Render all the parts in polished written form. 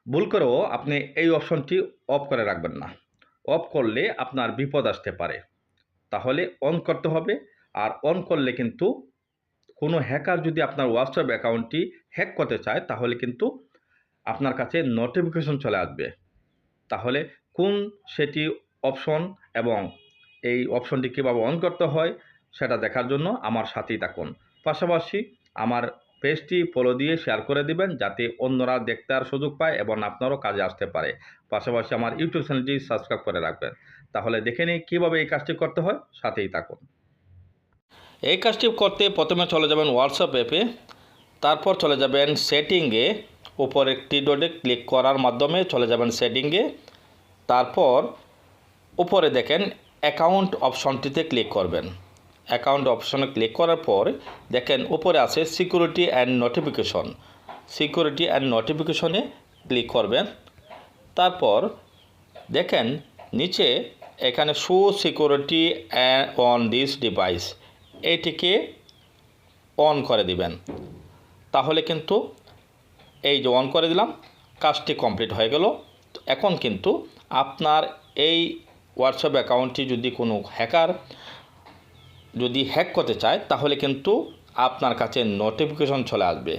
ভুল করেও আপনি এই অপশনটি অফ করে রাখবেন না। অফ করলে আপনার বিপদ আসতে পারে। তাহলে অন করতে হবে। আর অন করলে কিন্তু কোনো হ্যাকার যদি আপনার হোয়াটসঅ্যাপ অ্যাকাউন্টটি হ্যাক করতে চায় তাহলে কিন্তু আপনার কাছে নোটিফিকেশন চলে আসবে। তাহলে কোন সেটি অপশন এবং এই অপশনটি কীভাবে অন করতে হয় সেটা দেখার জন্য আমার সাথেই থাকুন। পাশাপাশি আমার পেজটি ফলো দিয়ে শেয়ার করে দিবেন যাতে অন্যরা দেখতে আর সুযোগ পায় এবং আপনারও কাজে আসতে পারে। পাশাপাশি আমার ইউটিউব চ্যানেলটি সাবস্ক্রাইব করে রাখবেন। তাহলে দেখে নিই কীভাবে এই কাজটি করতে হয়, সাথেই থাকুন। এই কাজটি করতে প্রথমে চলে যাবেন হোয়াটসঅ্যাপ অ্যাপে, তারপর চলে যাবেন সেটিংয়ে, উপরে একটি ডটে ক্লিক করার মাধ্যমে চলে যাবেন সেটিংয়ে। তারপর উপরে দেখেন অ্যাকাউন্ট অপশনটিতে ক্লিক করবেন। অ্যাকাউন্ট অপশনে ক্লিক করার পর দেখেন উপরে আছে security and notification. Security and নোটিফিকেশনে ক্লিক করবেন। তারপর দেখেন নিচে এখানে show security on this device, এটিকে অন করে দিবেন। তাহলে কিন্তু এই যে অন করে দিলাম, কাজটি কমপ্লিট হয়ে গেল। এখন কিন্তু আপনার এই হোয়াটসঅ্যাপ অ্যাকাউন্টটি যদি কোনো হ্যাকার যদি হ্যাক করতে চায় তাহলে কিন্তু আপনার কাছে নোটিফিকেশন চলে আসবে।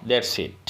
That's it.